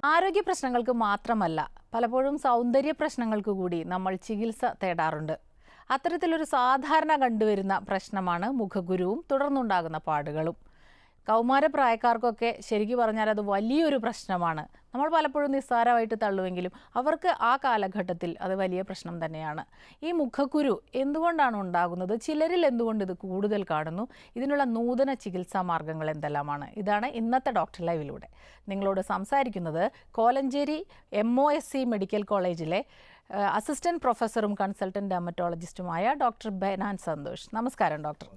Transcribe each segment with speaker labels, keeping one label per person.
Speaker 1: ആരോഗ്യ പ്രശ്നങ്ങൾക്ക് മാത്രമല്ല, പലപ്പോഴും സൗന്ദര്യ പ്രശ്നങ്ങൾക്ക് കൂടി നമ്മൾ ചികിത്സ തേടാറുണ്ട്. അത്തരത്തിലൊരു സാധാരണ കണ്ടുവരുന്ന പ്രശ്നമാണ് മുഖക്കുരുവും തുടർന്നുണ്ടാകുന്ന പാടുകളും. കൗമാരപ്രായക്കാർക്കൊക്കെ ശരിക്കും പറഞ്ഞാൽ അത് വലിയൊരു പ്രശ്നമാണ്. നമ്മൾ പലപ്പോഴും നിസ്സാരമായിട്ട് തള്ളുമെങ്കിലും അവർക്ക് ആ കാലഘട്ടത്തിൽ അത് വലിയ പ്രശ്നം തന്നെയാണ്. ഈ മുഖക്കുരു എന്തുകൊണ്ടാണ് ഉണ്ടാകുന്നത്? ചിലരിൽ എന്തുകൊണ്ട് ഇത് കൂടുതൽ കാണുന്നു? ഇതിനുള്ള നൂതന ചികിത്സാ മാർഗങ്ങൾ എന്തെല്ലാമാണ്? ഇതാണ് ഇന്നത്തെ ഡോക്ടർ ലൈവിലൂടെ നിങ്ങളോട് സംസാരിക്കുന്നത് കോലഞ്ചേരി MOSC മെഡിക്കൽ കോളേജിലെ അസിസ്റ്റന്റ് പ്രൊഫസറും കൺസൾട്ടന്റ് ഡെർമറ്റോളജിസ്റ്റുമായ ഡോക്ടർ ബെനാൻ സന്തോഷ്. നമസ്കാരം ഡോക്ടർ.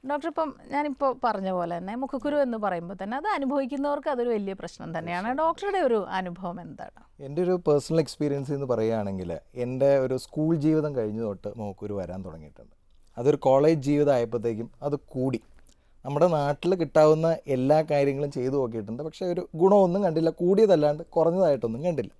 Speaker 1: ഡോക്ടർ, ഇപ്പം ഞാനിപ്പോൾ പറഞ്ഞ പോലെ തന്നെ മുഖക്കുരു എന്ന് പറയുമ്പോൾ തന്നെ അത് അനുഭവിക്കുന്നവർക്ക് അതൊരു വലിയ പ്രശ്നം തന്നെയാണ്. ഡോക്ടറുടെ ഒരു അനുഭവം എന്താണ്?
Speaker 2: എൻ്റെ ഒരു പേഴ്സണൽ എക്സ്പീരിയൻസ് എന്ന് പറയുകയാണെങ്കിൽ, എൻ്റെ ഒരു സ്കൂൾ ജീവിതം കഴിഞ്ഞു തൊട്ട് മുഖക്കുരു വരാൻ തുടങ്ങിയിട്ടുണ്ട്. അതൊരു കോളേജ് ജീവിതം ആയപ്പോഴത്തേക്കും അത് കൂടി. നമ്മുടെ നാട്ടിൽ കിട്ടാവുന്ന എല്ലാ കാര്യങ്ങളും ചെയ്തു നോക്കിയിട്ടുണ്ട്, പക്ഷേ ഒരു ഗുണമൊന്നും കണ്ടില്ല. കൂടിയതല്ലാണ്ട് കുറഞ്ഞതായിട്ടൊന്നും കണ്ടില്ല.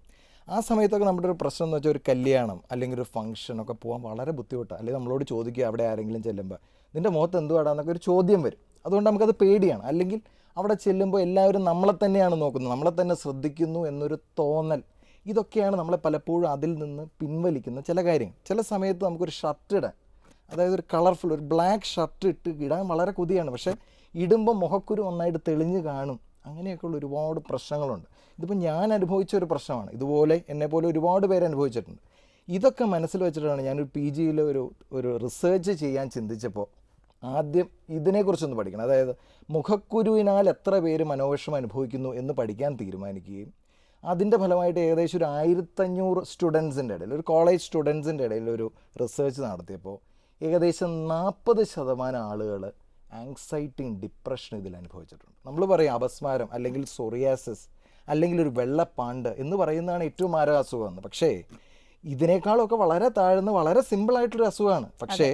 Speaker 2: ആ സമയത്തൊക്കെ നമ്മുടെ ഒരു പ്രശ്നം എന്ന് വെച്ചാൽ ഒരു കല്യാണം അല്ലെങ്കിൽ ഒരു ഫംഗ്ഷനൊക്കെ പോകാൻ വളരെ ബുദ്ധിമുട്ടാണ്. അല്ലെങ്കിൽ നമ്മളോട് ചോദിക്കുക, അവിടെ ആരെങ്കിലും ചെല്ലുമ്പോൾ നിൻ്റെ മുഖത്ത് എന്തുവാടാന്നൊക്കെ ഒരു ചോദ്യം വരും. അതുകൊണ്ട് നമുക്കത് പേടിയാണ്. അല്ലെങ്കിൽ അവിടെ ചെല്ലുമ്പോൾ എല്ലാവരും നമ്മളെ തന്നെയാണ് നോക്കുന്നത്, നമ്മളെ തന്നെ ശ്രദ്ധിക്കുന്നു എന്നൊരു തോന്നൽ. ഇതൊക്കെയാണ് നമ്മളെ പലപ്പോഴും അതിൽ നിന്ന് പിൻവലിക്കുന്ന ചില കാര്യങ്ങൾ. ചില സമയത്ത് നമുക്കൊരു ഷർട്ട് ഇടാൻ, അതായത് ഒരു കളർഫുൾ ഒരു ബ്ലാക്ക് ഷർട്ട് ഇടാൻ വളരെ കൊതിയാണ്. പക്ഷേ ഇടുമ്പോൾ മുഖക്കുരു നന്നായിട്ട് തെളിഞ്ഞ് കാണും. അങ്ങനെയൊക്കെയുള്ള ഒരുപാട് പ്രശ്നങ്ങളുണ്ട്. ഇതിപ്പോൾ ഞാൻ അനുഭവിച്ച ഒരു പ്രശ്നമാണ്. ഇതുപോലെ എന്നെപ്പോലെ ഒരുപാട് പേര് അനുഭവിച്ചിട്ടുണ്ട്. ഇതൊക്കെ മനസ്സിൽ വെച്ചിട്ടാണ് ഞാനൊരു PGയിൽ ഒരു റിസർച്ച് ചെയ്യാൻ ചിന്തിച്ചപ്പോൾ ആദ്യം ഇതിനെക്കുറിച്ചൊന്ന് പഠിക്കണം. അതായത് മുഖക്കുരുവിനാൽ എത്ര പേര് മനോവിഷമം അനുഭവിക്കുന്നു എന്ന് പഠിക്കാൻ തീരുമാനിക്കുകയും അതിൻ്റെ ഫലമായിട്ട് ഏകദേശം ഒരു 1500 സ്റ്റുഡൻസിൻ്റെ ഇടയിൽ, ഒരു കോളേജ് സ്റ്റുഡൻസിൻ്റെ ഇടയിൽ ഒരു റിസർച്ച് നടത്തിയപ്പോൾ ഏകദേശം 40% ആളുകൾ ആങ്സൈറ്റിയും ഡിപ്രഷനും ഇതിൽ അനുഭവിച്ചിട്ടുണ്ട്. നമ്മൾ പറയും അപസ്മാരം അല്ലെങ്കിൽ സോറിയാസിസ് അല്ലെങ്കിൽ ഒരു വെള്ളപ്പാണ്ട് എന്ന് പറയുന്നതാണ് ഏറ്റവും മാരക അസുഖമെന്ന്. പക്ഷേ ഇതിനേക്കാളൊക്കെ വളരെ താഴ്ന്ന വളരെ സിമ്പിളായിട്ടൊരു അസുഖമാണ്. പക്ഷേ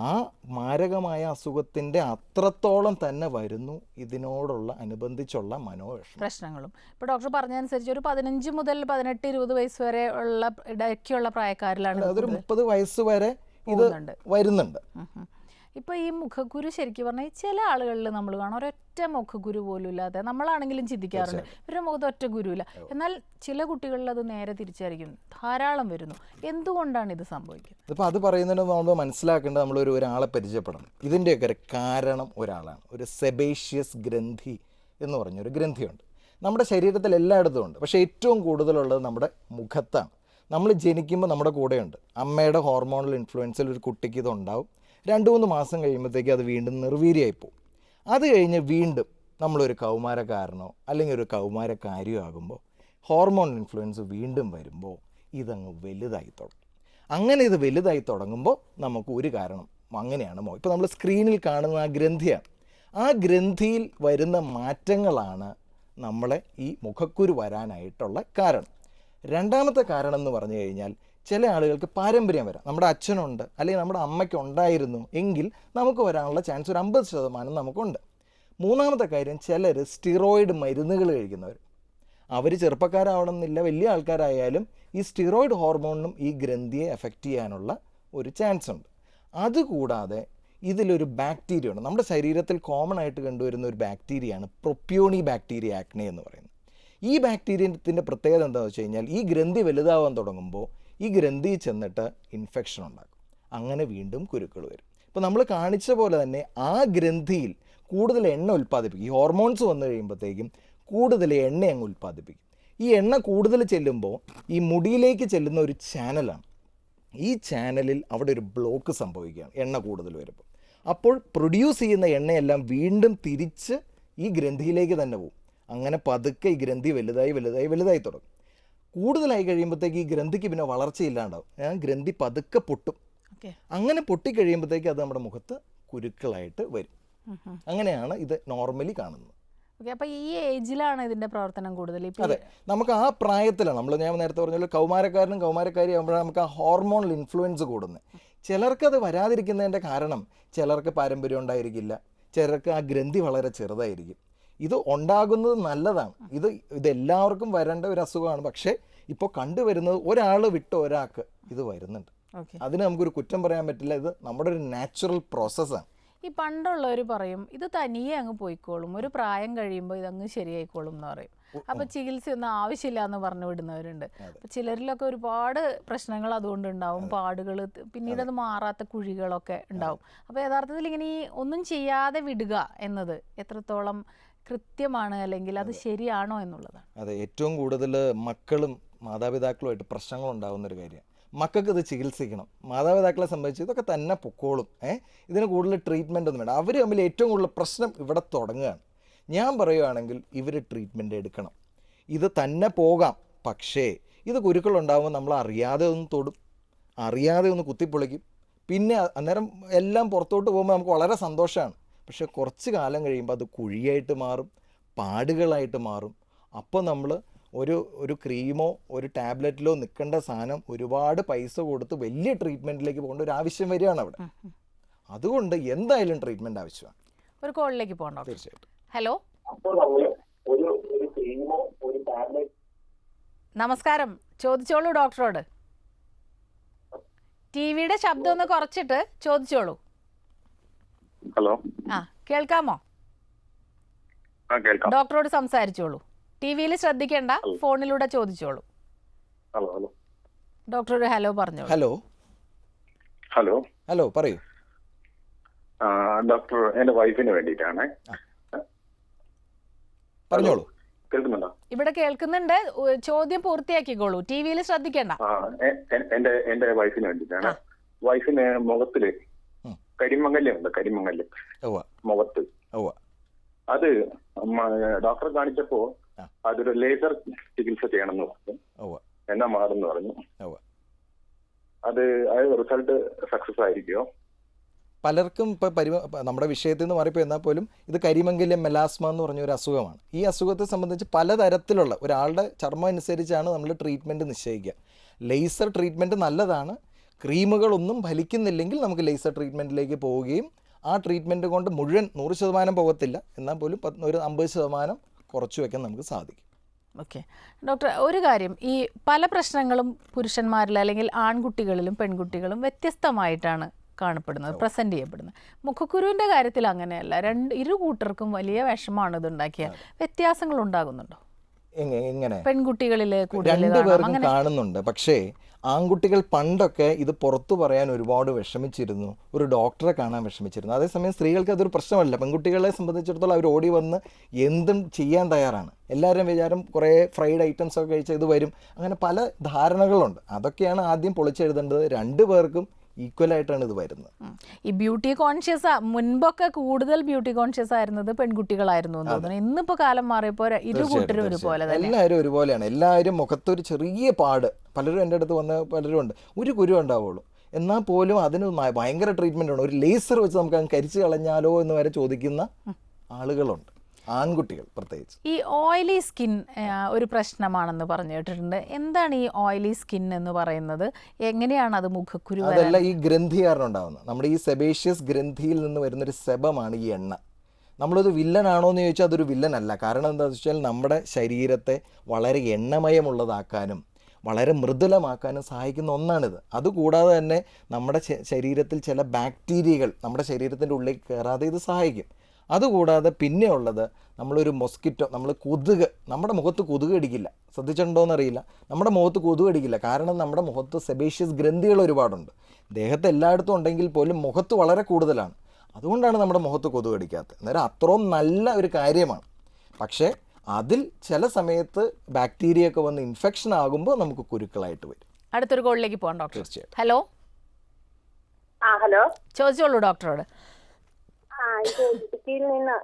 Speaker 2: ആ മാരകമായ അസുഖത്തിൻ്റെ അത്രത്തോളം തന്നെ വരുന്നു ഇതിനോടുള്ള അനുബന്ധിച്ചുള്ള മനോവിഷമം
Speaker 1: പ്രശ്നങ്ങളും. ഇപ്പോൾ ഡോക്ടർ പറഞ്ഞതനുസരിച്ച് ഒരു 15 മുതൽ 18-20 വയസ്സ് വരെ ഉള്ള ഇടയ്ക്കുള്ള പ്രായക്കാരിലാണ്,
Speaker 2: അതൊരു 30 വയസ്സ് വരെ ഇത് വരുന്നുണ്ട്.
Speaker 1: ഇപ്പോൾ ഈ മുഖക്കുരു ശരിക്കും പറഞ്ഞാൽ ചില ആളുകളിൽ നമ്മൾ കാണാം ഒരൊറ്റ മുഖക്കുരു പോലും ഇല്ലാതെ. നമ്മളാണെങ്കിലും ചിന്തിക്കാറുണ്ട് ഇവരുടെ മുഖത്ത് ഒറ്റ കുരുവില്ല. എന്നാൽ ചില കുട്ടികളിൽ അത് നേരെ തിരിച്ചായിരിക്കും, ധാരാളം വരുന്നു. എന്തുകൊണ്ടാണ് ഇത് സംഭവിക്കുന്നത്?
Speaker 2: ഇപ്പോൾ അത് പറയുന്നതിന് നമ്മൾ മനസ്സിലാക്കേണ്ടത്, ഒരാളെ പരിചയപ്പെടണം. ഇതിൻ്റെയൊക്കെ ഒരു കാരണം ഒരാളാണ്. ഒരു സെബേഷ്യസ് ഗ്രന്ഥി എന്ന് പറഞ്ഞൊരു ഗ്രന്ഥിയുണ്ട്. നമ്മുടെ ശരീരത്തിൽ എല്ലായിടത്തും ഉണ്ട്, പക്ഷേ ഏറ്റവും കൂടുതലുള്ളത് നമ്മുടെ മുഖത്താണ്. നമ്മൾ ജനിക്കുമ്പോൾ നമ്മുടെ കൂടെയുണ്ട്. അമ്മയുടെ ഹോർമോണൽ ഇൻഫ്ലുവൻസിൽ ഒരു കുട്ടിക്ക് ഇതുണ്ടാവും. 2-3 മാസം കഴിയുമ്പോഴത്തേക്ക് അത് വീണ്ടും നിർവീര്യമായിപ്പോവും. അത് കഴിഞ്ഞ് വീണ്ടും നമ്മളൊരു കൗമാരക്കാരനോ അല്ലെങ്കിൽ ഒരു കൗമാരക്കാരിയോ ആകുമ്പോൾ ഹോർമോൺ ഇൻഫ്ലുവൻസ് വീണ്ടും വരുമ്പോൾ ഇതങ്ങ് വലുതായി തുടങ്ങും. അങ്ങനെ ഇത് വലുതായി തുടങ്ങുമ്പോൾ നമുക്ക് ഒരു കാരണം അങ്ങനെയാണ് ഇപ്പോൾ നമ്മൾ സ്ക്രീനിൽ കാണുന്ന ആ ഗ്രന്ഥിയാണ്. ആ ഗ്രന്ഥിയിൽ വരുന്ന മാറ്റങ്ങളാണ് നമ്മളെ ഈ മുഖക്കുരു വരാനായിട്ടുള്ള കാരണം. രണ്ടാമത്തെ കാരണം എന്ന് പറഞ്ഞു കഴിഞ്ഞാൽ, ചില ആളുകൾക്ക് പാരമ്പര്യം വരാം. നമ്മുടെ അച്ഛനുണ്ട് അല്ലെങ്കിൽ നമ്മുടെ അമ്മയ്ക്ക് ഉണ്ടായിരുന്നു എങ്കിൽ നമുക്ക് വരാനുള്ള ചാൻസ് ഒരു 50% നമുക്കുണ്ട്. മൂന്നാമത്തെ കാര്യം, ചിലർ സ്റ്റിറോയിഡ് മരുന്നുകൾ കഴിക്കുന്നവർ. അവർ ചെറുപ്പക്കാരാവണമെന്നില്ല, വലിയ ആൾക്കാരായാലും ഈ സ്റ്റിറോയിഡ് ഹോർമോണിനും ഈ ഗ്രന്ഥിയെ എഫക്റ്റ് ചെയ്യാനുള്ള ഒരു ചാൻസ് ഉണ്ട്. അതുകൂടാതെ ഇതിലൊരു ബാക്ടീരിയ ഉണ്ട്. നമ്മുടെ ശരീരത്തിൽ കോമൺ ആയിട്ട് കണ്ടുവരുന്ന ഒരു ബാക്ടീരിയയാണ് പ്രൊപ്യോണി ബാക്ടീരിയ ആക്നെ എന്ന് പറയുന്നത്. ഈ ബാക്ടീരിയത്തിൻ്റെ പ്രത്യേകത എന്താണെന്ന് വെച്ച് കഴിഞ്ഞാൽ, ഈ ഗ്രന്ഥി വലുതാവാൻ തുടങ്ങുമ്പോൾ ഈ ഗ്രന്ഥി ചെന്നിട്ട് ഇൻഫെക്ഷൻ ഉണ്ടാക്കും. അങ്ങനെ വീണ്ടും കുരുക്കൾ വരും. ഇപ്പോൾ നമ്മൾ കാണിച്ച പോലെ തന്നെ ആ ഗ്രന്ഥിയിൽ കൂടുതൽ എണ്ണ ഉൽപ്പാദിപ്പിക്കും. ഈ ഹോർമോൺസ് വന്നു കഴിയുമ്പോഴത്തേക്കും കൂടുതൽ എണ്ണ അങ്ങ് ഉൽപ്പാദിപ്പിക്കും. ഈ എണ്ണ കൂടുതൽ ചെല്ലുമ്പോൾ ഈ മുടിയിലേക്ക് ചെല്ലുന്ന ഒരു ചാനലാണ്. ഈ ചാനലിൽ അവിടെ ഒരു ബ്ലോക്ക് സംഭവിക്കുകയാണ് എണ്ണ കൂടുതൽ വരുമ്പോൾ. അപ്പോൾ പ്രൊഡ്യൂസ് ചെയ്യുന്ന എണ്ണയെല്ലാം വീണ്ടും തിരിച്ച് ഈ ഗ്രന്ഥിയിലേക്ക് തന്നെ പോകും. അങ്ങനെ പതുക്കെ ഈ ഗ്രന്ഥി വലുതായി തുടങ്ങും. കൂടുതലായി കഴിയുമ്പോഴത്തേക്ക് ഈ ഗ്രന്ഥിക്ക് പിന്നെ വളർച്ചയില്ലാണ്ടാവും. ഗ്രന്ഥി പതുക്കെ പൊട്ടും. അങ്ങനെ പൊട്ടിക്കഴിയുമ്പോഴത്തേക്ക് അത് നമ്മുടെ മുഖത്ത് കുരുക്കളായിട്ട് വരും. അങ്ങനെയാണ് ഇത് നോർമലി കാണുന്നത്.
Speaker 1: അപ്പോൾ ഈ ഏജിലാണ് ഇതിന്റെ പ്രവർത്തനം കൂടുതൽ?
Speaker 2: അതെ, നമുക്ക് ആ പ്രായത്തിലാണ് ഞാൻ നേരത്തെ പറഞ്ഞ കൗമാരക്കാരനും കൗമാരക്കാരി ആകുമ്പോഴാണ് നമുക്ക് ആ ഹോർമോണൽ ഇൻഫ്ലുവൻസ് കൂടുന്നത്. ചിലർക്കത് വരാതിരിക്കുന്നതിൻ്റെ കാരണം, ചിലർക്ക് പാരമ്പര്യം ഉണ്ടായിരിക്കില്ല, ചിലർക്ക് ആ ഗ്രന്ഥി വളരെ ചെറുതായിരിക്കും. ഇത് ഉണ്ടാകുന്നത് നല്ലതാണ്. ഇതെല്ലാവർക്കും വരേണ്ട ഒരു അസുഖമാണ്. പക്ഷേ ഇപ്പോൾ കണ്ടുവരുന്നത് ഒരാൾ വിട്ട് ഒരാൾക്ക് ഇത് വരുന്നുണ്ട്. അതിന് നമുക്കൊരു കുറ്റം പറയാൻ പറ്റില്ല. ഇത് നമ്മുടെ ഒരു നാച്ചുറൽ പ്രോസസ്സാണ്.
Speaker 1: ഈ പണ്ടുള്ളവർ പറയും ഇത് തനിയെ അങ്ങ് പോയിക്കോളും, ഒരു പ്രായം കഴിയുമ്പോൾ ഇതങ്ങ് ശരിയായിക്കോളും എന്ന് പറയും. അപ്പൊ ചികിത്സയൊന്നും ആവശ്യമില്ല എന്ന് പറഞ്ഞു വിടുന്നവരുണ്ട്. അപ്പൊ ചിലരിലൊക്കെ ഒരുപാട് പ്രശ്നങ്ങൾ അതുകൊണ്ട് ഉണ്ടാവും, പാടുകൾ, പിന്നീട് അത് മാറാത്ത കുഴികളൊക്കെ ഉണ്ടാവും. അപ്പൊ യഥാർത്ഥത്തിൽ ഇങ്ങനെ ഈ ഒന്നും ചെയ്യാതെ വിടുക എന്നത് എത്രത്തോളം കൃത്യമാണ്, അല്ലെങ്കിൽ അത് ശരിയാണോ എന്നുള്ളതാണ്.
Speaker 2: അതെ, ഏറ്റവും കൂടുതൽ മക്കളും മാതാപിതാക്കളുമായിട്ട് പ്രശ്നങ്ങൾ ഉണ്ടാകുന്ന ഒരു കാര്യമാണ്. മക്കൾക്ക് ഇത് ചികിത്സിക്കണം, മാതാപിതാക്കളെ സംബന്ധിച്ച് ഇതൊക്കെ തന്നെ പൊക്കോളും, ഇതിന് കൂടുതൽ ട്രീറ്റ്മെൻ്റ് ഒന്നും വേണ്ട. അവർ തമ്മിൽ ഏറ്റവും കൂടുതൽ പ്രശ്നം ഇവിടെ തുടങ്ങുകയാണ്. ഞാൻ പറയുകയാണെങ്കിൽ ഇവർ ട്രീറ്റ്മെൻറ്റ് എടുക്കണം. ഇത് തന്നെ പോകാം, പക്ഷേ ഇത് കുരുക്കളുണ്ടാകുമ്പോൾ നമ്മൾ അറിയാതെ ഒന്ന് തൊടും, അറിയാതെ ഒന്ന് കുത്തിപ്പൊളിക്കും, പിന്നെ അന്നേരം എല്ലാം പുറത്തോട്ട് പോകുമ്പോൾ നമുക്ക് വളരെ സന്തോഷമാണ്. പക്ഷേ കുറച്ച് കാലം കഴിയുമ്പോൾ അത് കുഴിയായിട്ട് മാറും, പാടുകളായിട്ട് മാറും. അപ്പോൾ നമ്മൾ ഒരു ക്രീമോ ഒരു ടാബ്ലറ്റിലോ നിൽക്കേണ്ട സാധനം ഒരുപാട് പൈസ കൊടുത്ത് വലിയ ട്രീറ്റ്മെൻറ്റിലേക്ക് പോകേണ്ട ഒരു ആവശ്യം വരികയാണ് അവിടെ. അതുകൊണ്ട് എന്തായാലും ട്രീറ്റ്മെൻറ്റ് ആവശ്യമാണ്.
Speaker 1: ഒരു കോളിലേക്ക് പോകണം.
Speaker 2: തീർച്ചയായിട്ടും.
Speaker 1: ഹലോ, നമസ്കാരം, ചോദിച്ചോളൂ ഡോക്ടറോട്. ടിവിയുടെ ശബ്ദം ഒന്ന് കുറച്ചിട്ട് ചോദിച്ചോളൂ.
Speaker 3: ഹലോ,
Speaker 1: കേൾക്കാമോ? ഡോക്ടറോട് സംസാരിച്ചോളൂ. ടിവിയിൽ ശ്രദ്ധിക്കേണ്ട, ഫോണിലൂടെ ചോദിച്ചോളൂ.
Speaker 3: ഹലോ ഹലോ
Speaker 1: ഡോക്ടർ ഒരു ഹലോ പറഞ്ഞു.
Speaker 2: ഹലോ
Speaker 3: ഹലോ
Speaker 2: ഹലോ പറയൂ.
Speaker 3: ഡോക്ടർ, എന്റെ വൈഫിന് വേണ്ടിയിട്ടാണ്.
Speaker 2: പറഞ്ഞോളൂ.
Speaker 3: കേൾക്കുന്നുണ്ടോ?
Speaker 1: ഇവിടെ കേൾക്കുന്നുണ്ട്. ചോദ്യം പൂർത്തിയാക്കിക്കോളൂ, ടിവിയിൽ ശ്രദ്ധിക്കേണ്ട.
Speaker 3: എന്റെ വൈഫിന് വേണ്ടിയിട്ടാണ്. വൈഫിന് മുഖത്തില് കരിമങ്ങല്യുണ്ട്, കരിമങ്ങല്യം മുഖത്ത്. അത് ഡോക്ടറെ കാണിച്ചപ്പോ അതൊരു ലേസർ ചികിത്സ ചെയ്യണമെന്ന് പറഞ്ഞു, എന്നാ മാറുന്നു പറഞ്ഞു. അത് റിസൾട്ട് സക്സസ് ആയിരിക്കുമോ?
Speaker 2: പലർക്കും ഇപ്പം നമ്മുടെ വിഷയത്തിൽ നിന്ന് മാറിപ്പോൾ എന്നാൽ പോലും ഇത് കരിമംഗല്യം മെലാസ്മ എന്ന് പറഞ്ഞ ഒരു അസുഖമാണ്. ഈ അസുഖത്തെ സംബന്ധിച്ച് പലതരത്തിലുള്ള ഒരാളുടെ ചർമ്മം അനുസരിച്ചാണ് നമ്മൾ ട്രീറ്റ്മെൻറ്റ് നിശ്ചയിക്കുക. ലേസർ ട്രീറ്റ്മെൻറ്റ് നല്ലതാണ്. ക്രീമുകളൊന്നും ഫലിക്കുന്നില്ലെങ്കിൽ നമുക്ക് ലേസർ ട്രീറ്റ്മെൻറ്റിലേക്ക് പോവുകയും ആ ട്രീറ്റ്മെൻറ്റ് കൊണ്ട് മുഴുവൻ 100% പോകത്തില്ല, എന്നാൽ പോലും ഒരു 50% കുറച്ചു വയ്ക്കാൻ നമുക്ക് സാധിക്കും.
Speaker 1: ഓക്കെ ഡോക്ടർ, ഒരു കാര്യം, ഈ പല പ്രശ്നങ്ങളും പുരുഷന്മാരിൽ അല്ലെങ്കിൽ ആൺകുട്ടികളിലും പെൺകുട്ടികളും വ്യത്യസ്തമായിട്ടാണ് കാണപ്പെടുന്നത്, പ്രസൻറ്റ് ചെയ്യപ്പെടുന്നത്. മുഖക്കുരുവിൻ്റെ കാര്യത്തിൽ അങ്ങനെയല്ല. ഇരു കൂട്ടർക്കും വലിയ വിഷമാണ് ഇതുണ്ടാക്കിയ. വ്യത്യാസങ്ങൾ ഉണ്ടാകുന്നുണ്ടോ?
Speaker 2: എങ്ങനെ?
Speaker 1: പെൺകുട്ടികളിൽ
Speaker 2: രണ്ടുപേർക്കും കാണുന്നുണ്ട്. പക്ഷേ ആൺകുട്ടികൾ പണ്ടൊക്കെ ഇത് പുറത്തു പറയാൻ ഒരുപാട് വിഷമിച്ചിരുന്നു, ഒരു ഡോക്ടറെ കാണാൻ വിഷമിച്ചിരുന്നു. അതേസമയം സ്ത്രീകൾക്ക് അതൊരു പ്രശ്നമല്ല. പെൺകുട്ടികളെ സംബന്ധിച്ചിടത്തോളം അവർ ഓടി വന്ന് എന്തും ചെയ്യാൻ തയ്യാറാണ്. എല്ലാവരും വിചാരം കുറേ ഫ്രൈഡ് ഐറ്റംസ് ഒക്കെ കഴിച്ചാൽ ഇത് വരും, അങ്ങനെ പല ധാരണകളുണ്ട്. അതൊക്കെയാണ് ആദ്യം പൊളിച്ചെഴുതേണ്ടത്. രണ്ടുപേർക്കും ഈക്വലായിട്ടാണ് ഇത് വരുന്നത്.
Speaker 1: ഈ ബ്യൂട്ടി കോൺഷ്യസ് മുൻപൊക്കെ കൂടുതൽ ബ്യൂട്ടി കോൺഷ്യസ് ആയിരുന്നത് പെൺകുട്ടികളായിരുന്നു എന്ന് തോന്നുന്നു. ഇന്നിപ്പോ കാലം മാറിയപ്പോൾ ഇരുകൂട്ടരും ഒരുപോലെ തന്നെ,
Speaker 2: എല്ലാവരും ഒരുപോലെയാണ്. എല്ലാവരും മുഖത്തൊരു ചെറിയ പാട്, പലരും എൻ്റെ അടുത്ത് വന്ന പലരും ഉണ്ട്, ഒരു കുരു ഉണ്ടാവുള്ളൂ, എന്നാൽ പോലും അതിന് ഭയങ്കര ട്രീറ്റ്മെൻ്റ് ഉണ്ട്. ഒരു ലേസർ വെച്ച് നമുക്ക് അങ്ങ് കരിച്ചു കളഞ്ഞാലോ എന്ന് വരെ ചോദിക്കുന്ന ആളുകളുണ്ട്, ആൺകുട്ടികൾ പ്രത്യേകിച്ച്.
Speaker 1: ഈ ഓയിലി സ്കിൻ ഒരു പ്രശ്നമാണെന്ന് പറഞ്ഞു കേട്ടിട്ടുണ്ട്. എന്താണ് ഈ ഓയിലി സ്കിൻ എന്ന് പറയുന്നത്? എങ്ങനെയാണ് അത് മുഖക്കുരു?
Speaker 2: അതല്ല, ഈ ഗ്രന്ഥി കാരണം ഉണ്ടാകുന്നത്. നമ്മുടെ ഈ സെബേഷ്യസ് ഗ്രന്ഥിയിൽ നിന്ന് വരുന്നൊരു സെബമാണ് ഈ എണ്ണ. നമ്മളൊരു വില്ലനാണോ എന്ന് ചോദിച്ചാൽ അതൊരു വില്ലനല്ല. കാരണം എന്താണെന്ന് വെച്ചാൽ നമ്മുടെ ശരീരത്തെ വളരെ എണ്ണമയമുള്ളതാക്കാനും വളരെ മൃദുലമാക്കാനും സഹായിക്കുന്ന ഒന്നാണിത്. അതുകൂടാതെ തന്നെ നമ്മുടെ ശരീരത്തിൽ ചില ബാക്ടീരിയകൾ നമ്മുടെ ശരീരത്തിൻ്റെ ഉള്ളിൽ കയറാതെ ഇത് സഹായിക്കും. അതുകൂടാതെ പിന്നെ ഉള്ളത്, നമ്മളൊരു മൊസ്കിറ്റോ, കൊതുക്, നമ്മുടെ മുഖത്ത് കൊതുക് കടിക്കില്ല. ശ്രദ്ധിച്ചിട്ടുണ്ടോയെന്ന് അറിയില്ല, നമ്മുടെ മുഖത്ത് കൊതുക് കടിക്കില്ല. കാരണം നമ്മുടെ മുഖത്ത് സെബേഷ്യസ് ഗ്രന്ഥികൾ ഒരുപാടുണ്ട്. ദേഹത്ത് എല്ലായിടത്തും ഉണ്ടെങ്കിൽ പോലും മുഖത്ത് വളരെ കൂടുതലാണ്. അതുകൊണ്ടാണ് നമ്മുടെ മുഖത്ത് കൊതുക് കടിക്കാത്തത്. അന്നേരം അത്രയും നല്ല ഒരു കാര്യമാണ്. പക്ഷേ അതിൽ ചില സമയത്ത് ബാക്ടീരിയ ഒക്കെ വന്ന് ഇൻഫെക്ഷൻ ആകുമ്പോൾ നമുക്ക് കുരുക്കളായിട്ട് വരും.
Speaker 1: അടുത്തൊരു കോളിലേക്ക് പോകാം ഡോക്ടർ.
Speaker 2: തീർച്ചയായിട്ടും.
Speaker 1: ഹലോ.
Speaker 4: ഹലോ,
Speaker 1: ചോദിച്ചോളൂ ഡോക്ടറോട്.
Speaker 4: ഇത് ഇടുക്കിയിൽ നിന്ന്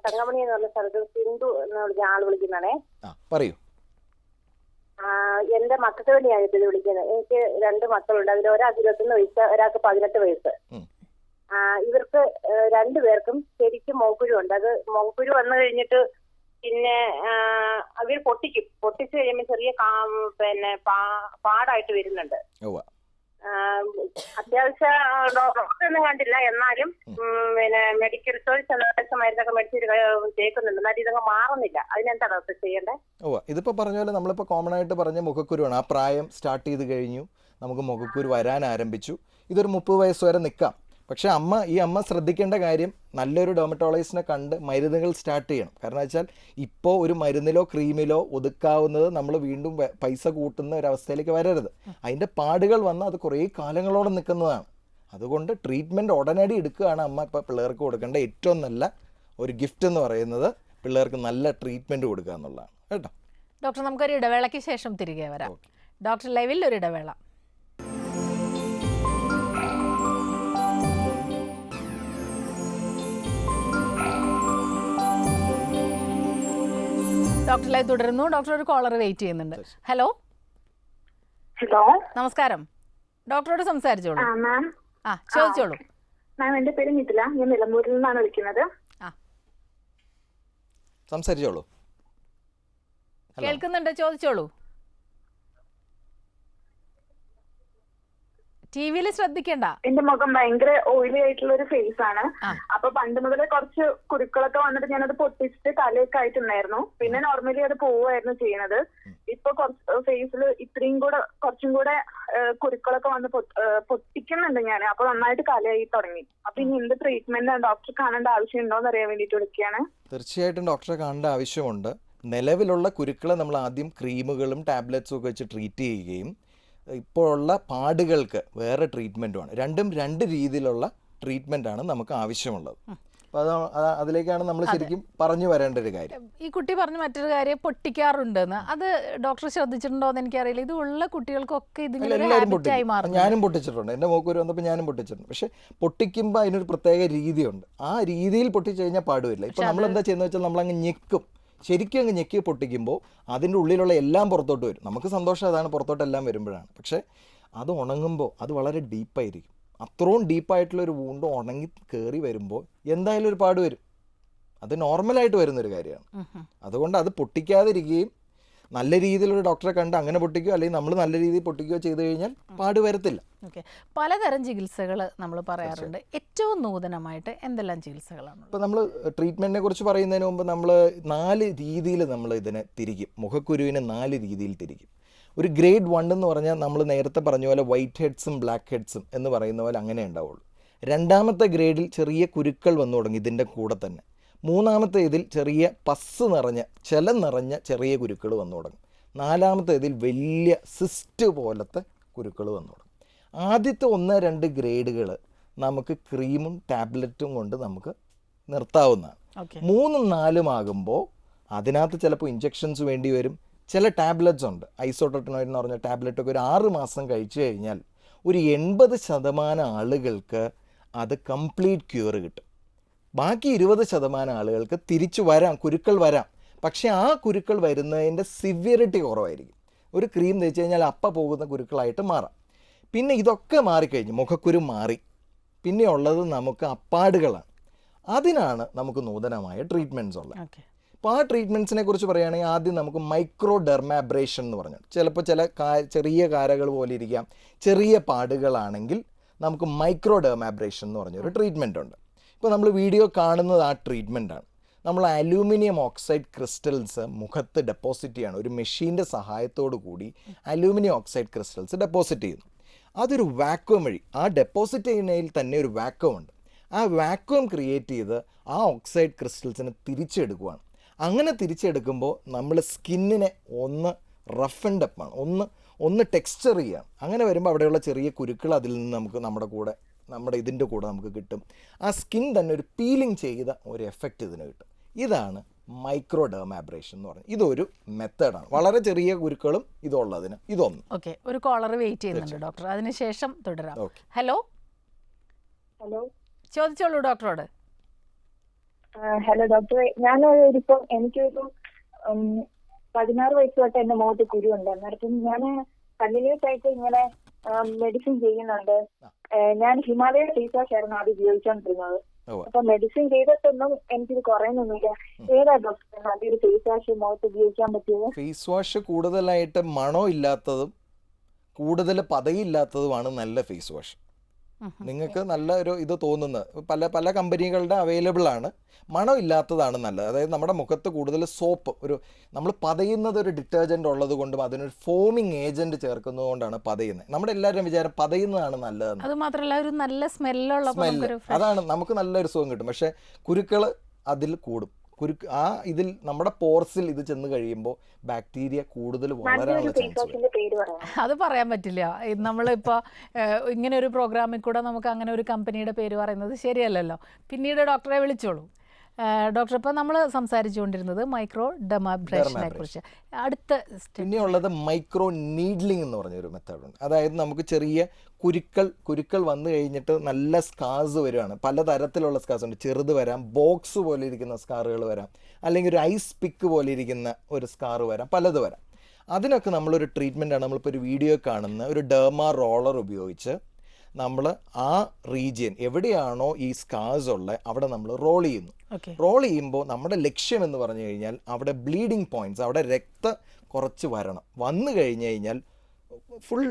Speaker 4: തങ്കമണി എന്ന് പറഞ്ഞ സ്ഥലത്ത് സിന്ധു എന്ന് വിളിച്ച ആൾ വിളിക്കുന്നതാണേ.
Speaker 2: പറയൂ.
Speaker 4: എന്റെ മക്കൾക്ക് വേണ്ടിയാണ് ഇത് വിളിക്കുന്നത്. എനിക്ക് 2 മക്കളുണ്ട്. അതിൽ ഒരാൾക്ക് 21 വയസ്സ്, ഒരാൾക്ക് 18 വയസ്സ്. ഇവർക്ക് 2 പേർക്കും ശരിക്കും മോക്കുരു ഉണ്ട്. അത് മോക്കുരു വന്നു കഴിഞ്ഞിട്ട് പിന്നെ അവർ പൊട്ടിച്ചു കഴിയുമ്പോൾ ചെറിയ പാടായിട്ട് വരുന്നുണ്ട്. അത്യാവശ്യം ഡോക്ടറൊന്നും കണ്ടില്ല, എന്നാലും പിന്നെ മെഡിക്കൽ സ്റ്റോറിൽ മരുന്നൊക്കെ മേടിച്ച് തേക്കുന്നുണ്ട്, എന്നാലും ഇതൊക്കെ മാറുന്നില്ല. അതിനെന്താ ഡോക്ടർ ചെയ്യേണ്ടത്?
Speaker 2: ഇതിപ്പോൾ പറഞ്ഞ പോലെ നമ്മളിപ്പോൾ കോമൺ ആയിട്ട് പറഞ്ഞ മുഖക്കുരുവാണ്. ആ പ്രായം സ്റ്റാർട്ട് ചെയ്ത് കഴിഞ്ഞു, നമുക്ക് മുഖക്കുരു വരാൻ ആരംഭിച്ചു. ഇതൊരു 30 വയസ്സ് വരെ നിൽക്കാം. പക്ഷേ ഈ അമ്മ ശ്രദ്ധിക്കേണ്ട കാര്യം നല്ലൊരു ഡെർമറ്റോളജിസ്റ്റിനെ കണ്ട് മരുന്നുകൾ സ്റ്റാർട്ട് ചെയ്യണം. കാരണം വെച്ചാൽ ഇപ്പോൾ ഒരു മരുന്നിലോ ക്രീമിലോ ഒതുക്കാവുന്നത് നമ്മൾ വീണ്ടും പൈസ കൂട്ടുന്ന ഒരവസ്ഥയിലേക്ക് വരരുത്. അതിൻ്റെ പാടുകൾ വന്നാൽ അത് കുറേ കാലങ്ങളോടെ നിൽക്കുന്നതാണ്. അതുകൊണ്ട് ട്രീറ്റ്മെൻറ്റ് ഉടനടി എടുക്കുകയാണ് അമ്മ ഇപ്പോൾ പിള്ളേർക്ക് കൊടുക്കേണ്ട ഏറ്റവും നല്ല ഒരു ഗിഫ്റ്റ് എന്ന് പറയുന്നത്, പിള്ളേർക്ക് നല്ല ട്രീറ്റ്മെൻറ്റ് കൊടുക്കുക എന്നുള്ളതാണ് കേട്ടോ.
Speaker 1: ഡോക്ടർ, നമുക്കൊരു ഇടവേളയ്ക്ക് ശേഷം തിരികെ വരാം. ഡോക്ടർ ലൈവിൽ ഒരു ഇടവേള. ഡോക്ടർ ലൈവ് തുടരുന്നു. ഡോക്ടർ ഒരു കോളർ വെയിറ്റ് ചെയ്യുന്നുണ്ട്. ഹലോ
Speaker 5: ഹലോ,
Speaker 1: നമസ്കാരം. ഡോക്ടറോട് സംസാരിച്ചോളൂ.
Speaker 5: മാം.
Speaker 1: ചോദിച്ചോളൂ.
Speaker 5: മാം, എന്റെ പേര് മിഥില, ഞാൻ നിലമ്പൂരിൽ നിന്നാണ് വിളിക്കുന്നത്.
Speaker 2: സംസാരിച്ചോളൂ.
Speaker 1: കേൾക്കുന്നുണ്ട്, ചോദിച്ചോളൂ. ടി വിയിൽ ശ്രദ്ധിക്കണ്ട.
Speaker 5: എന്റെ മുഖം ഭയങ്കര ഓയിലി ആയിട്ടുള്ള ഒരു ഫേസ് ആണ്. അപ്പൊ പണ്ട് മുതലേ കുറച്ച് കുരുക്കളൊക്കെ വന്നിട്ട് ഞാനത് പൊട്ടിച്ചിട്ട് തലയൊക്കെ ആയിട്ടുണ്ടായിരുന്നു. പിന്നെ നോർമലി അത് പോവുമായിരുന്നു ചെയ്യുന്നത്. ഇപ്പൊ ഫേസിൽ കുറച്ചും കൂടെ കുരുക്കളൊക്കെ വന്ന് പൊട്ടിക്കുന്നുണ്ട് ഞാൻ. അപ്പൊ നന്നായിട്ട് കലയായി തുടങ്ങി. അപ്പൊ ഇനി എന്ത് ട്രീറ്റ്മെന്റ് ഡോക്ടറെ കാണേണ്ട ആവശ്യമുണ്ടോ എന്ന് അറിയാൻ വേണ്ടിട്ട് വിളിക്കുകയാണ്.
Speaker 2: തീർച്ചയായിട്ടും ഡോക്ടറെ കാണേണ്ട ആവശ്യമുണ്ട്. നിലവിലുള്ള കുരുക്കളെ നമ്മൾ ആദ്യം ക്രീമുകളും ടാബ്ലറ്റ്സും ഒക്കെ വെച്ച് ട്രീറ്റ് ചെയ്യുകയും ഇപ്പോഴുള്ള പാടുകൾക്ക് വേറെ ട്രീറ്റ്മെൻറ്റുമാണ്. രണ്ടും രണ്ട് രീതിയിലുള്ള ട്രീറ്റ്മെൻറ്റാണ് നമുക്ക് ആവശ്യമുള്ളത്. അപ്പോൾ അതിലേക്കാണ് നമ്മൾ ശരിക്കും പറഞ്ഞു വരേണ്ട ഒരു കാര്യം.
Speaker 1: ഈ കുട്ടി പറഞ്ഞ മറ്റൊരു കാര്യം പൊട്ടിക്കാറുണ്ടെന്ന്. അത് ഡോക്ടർ ശ്രദ്ധിച്ചിട്ടുണ്ടോ എന്ന് എനിക്കറിയില്ല. ഇത് ഉള്ള കുട്ടികൾക്കൊക്കെ
Speaker 2: എല്ലാവരും പൊട്ടിക്കും. ഞാനും പൊട്ടിച്ചിട്ടുണ്ട്. എൻ്റെ മോക്കൂര് വന്നപ്പോൾ ഞാനും പൊട്ടിച്ചിട്ടുണ്ട്. പക്ഷേ പൊട്ടിക്കുമ്പോൾ അതിനൊരു പ്രത്യേക രീതിയുണ്ട്. ആ രീതിയിൽ പൊട്ടിച്ചു കഴിഞ്ഞാൽ പാടുമില്ല. ഇപ്പോൾ നമ്മൾ എന്താ ചെയ്യുന്നത് വെച്ചാൽ നമ്മളങ്ങ് ഞെക്കും. ശരിക്കും അങ്ങ് ഞെക്കി പൊട്ടിക്കുമ്പോൾ അതിൻ്റെ ഉള്ളിലുള്ള എല്ലാം പുറത്തോട്ട് വരും. നമുക്ക് സന്തോഷം അതാണ്, പുറത്തോട്ടെല്ലാം വരുമ്പോഴാണ്. പക്ഷേ അത് ഉണങ്ങുമ്പോൾ അത് വളരെ ഡീപ്പായിരിക്കും. അത്രയും ഡീപ്പായിട്ടുള്ളൊരു വൂണ്ട് ഉണങ്ങി കയറി വരുമ്പോൾ എന്തായാലും ഒരു പാട് വരും. അത് നോർമലായിട്ട് വരുന്നൊരു കാര്യമാണ്. അതുകൊണ്ട് അത് പൊട്ടിക്കാതിരിക്കുകയും നല്ല രീതിയിലൊരു ഡോക്ടറെ കണ്ട് അങ്ങനെ പൊട്ടിക്കുകയോ അല്ലെങ്കിൽ നമ്മൾ നല്ല രീതിയിൽ പൊട്ടിക്കുകയോ ചെയ്തു കഴിഞ്ഞാൽ പാട് വരത്തില്ല.
Speaker 1: ഓക്കെ, പലതരം ചികിത്സകൾ നമ്മൾ പറയാറുണ്ട്. ഏറ്റവും നൂതനമായിട്ട് എന്തെല്ലാം ചികിത്സകളാണ്?
Speaker 2: ഇപ്പോൾ നമ്മൾ ട്രീറ്റ്മെൻറ്റിനെ കുറിച്ച് പറയുന്നതിന് മുമ്പ് നമ്മൾ 4 രീതിയിൽ നമ്മൾ ഇതിനെ തിരിക്കും. മുഖക്കുരുവിനെ 4 രീതിയിൽ തിരിക്കും. ഒരു ഗ്രേഡ് 1 എന്ന് പറഞ്ഞാൽ നമ്മൾ നേരത്തെ പറഞ്ഞ പോലെ വൈറ്റ് ഹെഡ്സും ബ്ലാക്ക് ഹെഡ്സും എന്ന് പറയുന്ന പോലെ അങ്ങനെ ഉണ്ടാവുള്ളൂ. രണ്ടാമത്തെ ഗ്രേഡിൽ ചെറിയ കുരുക്കൾ വന്നു തുടങ്ങി ഇതിൻ്റെ കൂടെ തന്നെ. മൂന്നാമത്തെ ഇതിൽ ചെറിയ പസ് നിറഞ്ഞ ചെലം നിറഞ്ഞ ചെറിയ കുരുക്കൾ വന്നു തുടങ്ങും. നാലാമത്തെ ഇതിൽ വലിയ സിസ്റ്റ് പോലത്തെ കുരുക്കൾ വന്നു തുടങ്ങും. ആദ്യത്തെ 1-2 ഗ്രേഡുകൾ നമുക്ക് ക്രീമും ടാബ്ലറ്റും കൊണ്ട് നമുക്ക് നിർത്താവുന്നതാണ്. 3-4 ആകുമ്പോൾ അതിനകത്ത് ചിലപ്പോൾ ഇഞ്ചെക്ഷൻസ് വേണ്ടി വരും. ചില ടാബ്ലറ്റ്സ് ഉണ്ട്, ഐസോട്രോട്ടിനോയിഡ് എന്ന് പറഞ്ഞ ടാബ്ലറ്റൊക്കെ ഒരു 6 മാസം കഴിച്ചു കഴിഞ്ഞാൽ ഒരു 80% ആളുകൾക്ക് അത് കംപ്ലീറ്റ് ക്യൂർ കിട്ടും. ബാക്കി 20% ആളുകൾക്ക് തിരിച്ചു വരാം, കുരുക്കൾ വരാം. പക്ഷേ ആ കുരുക്കൾ വരുന്നതിൻ്റെ സിവിയറിറ്റി കുറവായിരിക്കും. ഒരു ക്രീം തേച്ച് കഴിഞ്ഞാൽ പോകുന്ന കുരുക്കളായിട്ട് മാറാം. പിന്നെ ഇതൊക്കെ മാറിക്കഴിഞ്ഞ് മുഖക്കുരു മാറി പിന്നെ ഉള്ളത് നമുക്ക് അപ്പാടുകളാണ്. അതിനാണ് നമുക്ക് നൂതനമായ ട്രീറ്റ്മെൻറ്റ്സ് ഉള്ളത്. അപ്പോൾ ആ ട്രീറ്റ്മെൻറ്റ്സിനെ കുറിച്ച് പറയുകയാണെങ്കിൽ ആദ്യം നമുക്ക് മൈക്രോ ഡെർമാബ്രേഷൻ എന്ന് പറഞ്ഞാൽ ചിലപ്പോൾ ചെറിയ കാരകൾ പോലെ ഇരിക്കാം. ചെറിയ പാടുകളാണെങ്കിൽ നമുക്ക് മൈക്രോ ഡെർമാബ്രേഷൻ എന്ന് പറഞ്ഞൊരു ട്രീറ്റ്മെൻ്റ് ഉണ്ട്. ഇപ്പോൾ നമ്മൾ വീഡിയോ കാണുന്നത് ആ ട്രീറ്റ്മെൻറ്റാണ്. നമ്മൾ അലൂമിനിയം ഓക്സൈഡ് ക്രിസ്റ്റൽസ് മുഖത്ത് ഡെപ്പോസിറ്റ് ചെയ്യാണ്. ഒരു മെഷീൻ്റെ സഹായത്തോടു കൂടി അലൂമിനിയം ഓക്സൈഡ് ക്രിസ്റ്റൽസ് ഡെപ്പോസിറ്റ് ചെയ്യുന്നു. അതൊരു വാക്വം വഴി, ആ ഡെപ്പോസിറ്റ് ചെയ്യുന്നതിൽ തന്നെ ഒരു വാക്വം ഉണ്ട്. ആ വാക്വം ക്രിയേറ്റ് ചെയ്ത് ആ ഓക്സൈഡ് ക്രിസ്റ്റൽസിനെ തിരിച്ചെടുക്കുകയാണ്. അങ്ങനെ തിരിച്ചെടുക്കുമ്പോൾ നമ്മൾ സ്കിന്നിനെ ഒന്ന് റഫ് ആൻഡ് അപ്പ് ആണ്, ഒന്ന് ടെക്സ്ചർ ചെയ്യുകയാണ്. അങ്ങനെ വരുമ്പോൾ അവിടെയുള്ള ചെറിയ കുരുക്കൾ അതിൽ നിന്ന് നമുക്ക് നമ്മുടെ ഇതിൻ്റെ കൂടെ നമുക്ക് കിട്ടും. ആ സ്കിൻ തന്നെ ഒരു പീലിംഗ് ചെയ്ത ഒരു എഫക്റ്റ് ഇതിന് കിട്ടും. ഇതാണ് മൈക്രോ ഡെർമാബ്രേഷൻ എന്ന് പറയുന്നത്. ഇതൊരു മെത്തേഡാണ്. വളരെ ചെറിയ കുരുക്കളും ഇതുള്ളതിന് ഇതൊന്നും.
Speaker 1: ഓക്കെ, ഒരു കോളർ വെയിറ്റ് ചെയ്യുന്നുണ്ട് ഡോക്ടർ, അതിനുശേഷം തുടരാം. ഹലോ ചോദിച്ചോളൂ ഡോക്ടറോട്.
Speaker 5: ഹലോ ഡോക്ടറെ, ഞാനിപ്പം എനിക്കൊരു 16 വയസ്സ് തൊട്ട് എന്റെ മുഖത്ത് കുരു ഉണ്ടായിരുന്നു. അപ്പം ഞാൻ കണ്ടിന്യൂസ് ആയിട്ട് ഇങ്ങനെ മെഡിസിൻ ചെയ്യുന്നുണ്ട്. ഞാൻ ഹിമാലയ ഫേസ് വാഷ് ആയിരുന്നു അത് ഉപയോഗിച്ചോണ്ടിരുന്നത്. അപ്പൊ മെഡിസിൻ ചെയ്തിട്ടൊന്നും എനിക്കിത് കുറയുന്നൊന്നുമില്ല. ഏതാ ഡോക്ടർ നല്ലൊരു ഫേസ് വാഷ് മുഖത്ത് ഉപയോഗിക്കാൻ പറ്റിയത്?
Speaker 2: ഫേസ് വാഷ് കൂടുതലായിട്ട് മണോ ഇല്ലാത്തതും കൂടുതൽ പതയില്ലാത്തതുമാണ് നല്ല ഫേസ് വാഷ്. നിങ്ങൾക്ക് നല്ല ഒരു ഇത് തോന്നുന്നത് പല പല കമ്പനികളുടെ അവൈലബിൾ ആണ്. മണം ഇല്ലാത്തതാണ് നല്ലത്. അതായത് നമ്മുടെ മുഖത്ത് കൂടുതൽ സോപ്പ് നമ്മൾ പതയുന്നത് ഒരു ഡിറ്റർജൻറ്റ് ഉള്ളത് കൊണ്ടും അതിനൊരു ഫോമിങ് ഏജൻറ്റ് ചേർക്കുന്നത് കൊണ്ടാണ് പതയുന്നത്. നമ്മുടെ എല്ലാവരും വിചാരം പതയുന്നതാണ് നല്ലതെന്ന്.
Speaker 1: അത് മാത്രമല്ല ഒരു നല്ല സ്മെല്ലുള്ള
Speaker 2: അതാണ്, നമുക്ക് നല്ലൊരു സുഖം കിട്ടും. പക്ഷേ കുരുക്കൾ അതിൽ കൂടും. ഇതിൽ നമ്മുടെ പോർസിൽ ഇത് ചെന്ന് കഴിയുമ്പോൾ ബാക്ടീരിയ കൂടുതൽ വളരാനുള്ള ചാൻസ്.
Speaker 1: അത് പറയാൻ പറ്റില്ല. നമ്മളിപ്പോൾ ഇങ്ങനെ ഒരു പ്രോഗ്രാമിൽ കൂടെ നമുക്ക് അങ്ങനെ ഒരു കമ്പനിയുടെ പേര് പറയുന്നത് ശരിയല്ലല്ലോ. പിന്നീട് ഡോക്ടറെ വിളിച്ചോളൂ. ഡോക്ടർ, ഇപ്പോൾ നമ്മൾ സംസാരിച്ചുകൊണ്ടിരുന്നത് മൈക്രോ ഡെർമാബ്രേഷനെ കുറിച്ച്. അടുത്ത
Speaker 2: പിന്നെയുള്ളത് മൈക്രോ നീഡ്ലിംഗ് എന്ന് പറഞ്ഞൊരു മെത്തേഡുണ്ട്. അതായത് നമുക്ക് ചെറിയ കുരുക്കൾ വന്നു കഴിഞ്ഞിട്ട് നല്ല സ്കാർസ് വരുവാണ്. പലതരത്തിലുള്ള സ്കാർസ് ഉണ്ട്. ചെറുത് വരാം, ബോക്സ് പോലെ ഇരിക്കുന്ന സ്കാറുകൾ വരാം, അല്ലെങ്കിൽ ഒരു ഐസ് പിക്ക് പോലെ ഇരിക്കുന്ന ഒരു സ്കാർ വരാം, പലത് വരാം. അതിനൊക്കെ നമ്മളൊരു ട്രീറ്റ്മെൻറ്റാണ് നമ്മളിപ്പോൾ ഒരു വീഡിയോ കാണുന്ന ഒരു ഡെർമാ റോളർ ഉപയോഗിച്ച് നമ്മൾ ആ റീജിയൻ എവിടെയാണോ ഈ സ്കാർസ് ഉള്ളത് അവിടെ നമ്മൾ റോൾ ചെയ്യുന്നു. റോൾ ചെയ്യുമ്പോൾ നമ്മുടെ ലക്ഷ്യം എന്ന് പറഞ്ഞു കഴിഞ്ഞാൽ അവിടെ ബ്ലീഡിങ് പോയിൻറ്റ്സ്, അവിടെ കുറച്ച് വന്നു കഴിഞ്ഞ് കഴിഞ്ഞാൽ ഫുൾ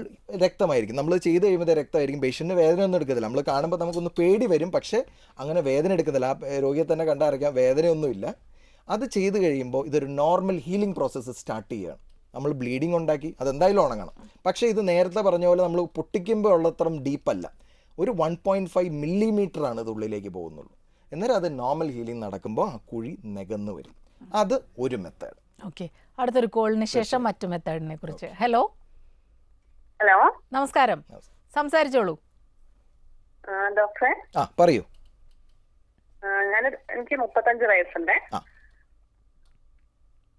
Speaker 2: രക്തമായിരിക്കും. നമ്മൾ ചെയ്ത് കഴിയുമ്പോൾ രക്തമായിരിക്കും. പേഷ്യൻറ്റിന് വേദന ഒന്നും എടുക്കത്തില്ല. നമ്മൾ കാണുമ്പോൾ നമുക്കൊന്ന് പേടി വരും, പക്ഷേ അങ്ങനെ വേദന എടുക്കുന്നില്ല. ആ രോഗിയെ തന്നെ കണ്ടറിയാം വേദനയൊന്നുമില്ല. അത് ചെയ്ത് കഴിയുമ്പോൾ ഇതൊരു നോർമൽ ഹീലിംഗ് പ്രോസസ്സ് സ്റ്റാർട്ട് ചെയ്യുകയാണ്. നമ്മൾ ബ്ലീഡിങ് ഉണ്ടാക്കി അതെന്തായാലും ഉണങ്ങണം. പക്ഷേ ഇത് നേരത്തെ പറഞ്ഞ പോലെ നമ്മൾ പൊട്ടിക്കുമ്പോൾ ഉള്ളത്രയും ഡീപ്പല്ല. ഒരു 1.5 മില്ലിമീറ്ററാണ് ഇത് ഉള്ളിലേക്ക് പോകുന്നുള്ളൂ. എന്നാലും അത് നോർമൽ ഹീലിംഗ് നടക്കുമ്പോൾ ആ കുഴി നികന്നു വരും. അത് ഒരു മെത്തേഡ്.
Speaker 1: ഓക്കെ, അടുത്തൊരു കോളിന് ശേഷം മറ്റു മെത്തേഡിനെ കുറിച്ച്. ഹലോ
Speaker 4: ഹലോ,
Speaker 1: നമസ്കാരം. സംസാരിച്ചോളൂ
Speaker 4: ഡോക്ടറെ.
Speaker 2: പറയൂ.
Speaker 4: എനിക്ക് 35 വയസ്സുണ്ട്.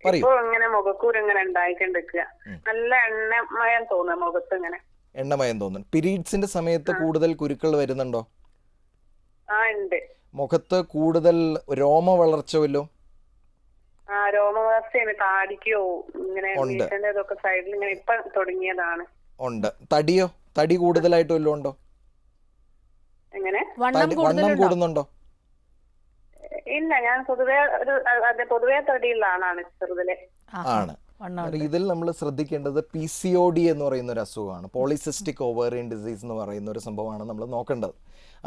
Speaker 4: ഇപ്പൊ ഇങ്ങനെ മുഖക്കൂര് ഇങ്ങനെ ഉണ്ടായിക്കൊണ്ടിരിക്കുക. നല്ല എണ്ണമയം തോന്നുക മുഖത്ത്. ഇങ്ങനെ
Speaker 2: എണ്ണമയം തോന്നുന്നു. പീരീഡ്സിന്റെ സമയത്ത് കൂടുതൽ കുരുക്കൾ വരുന്നുണ്ടോ?
Speaker 4: ഉണ്ട്.
Speaker 2: മുഖത്ത് കൂടുതൽ രോമ വളർച്ച വല്ലോ?
Speaker 4: രോമവളർച്ചയാണ്. താടിക്കോ ഇങ്ങനെ ഇതൊക്കെ സൈഡിൽ ഇങ്ങനെ ഇപ്പൊ തുടങ്ങിയതാണ്.
Speaker 2: ഉണ്ട്. തടി കൂടുതലായിട്ട് വല്ലതും ഉണ്ടോ?
Speaker 4: എങ്ങനെ
Speaker 2: വണ്ണം കൂടുന്നുണ്ടോ?
Speaker 4: ഇല്ല, ഞാൻ പൊതുവേ തടിയുള്ള ആളാണ് ചെറുതിലെ.
Speaker 2: ആണ്. ഇതിൽ നമ്മൾ ശ്രദ്ധിക്കേണ്ടത് PCOD എന്ന് പറയുന്ന ഒരു അസുഖമാണ്. പോളിസിസ്റ്റിക് ഓവേറിയൻ ഡിസീസ് എന്ന് പറയുന്ന ഒരു സംഭവമാണ് നമ്മൾ നോക്കേണ്ടത്.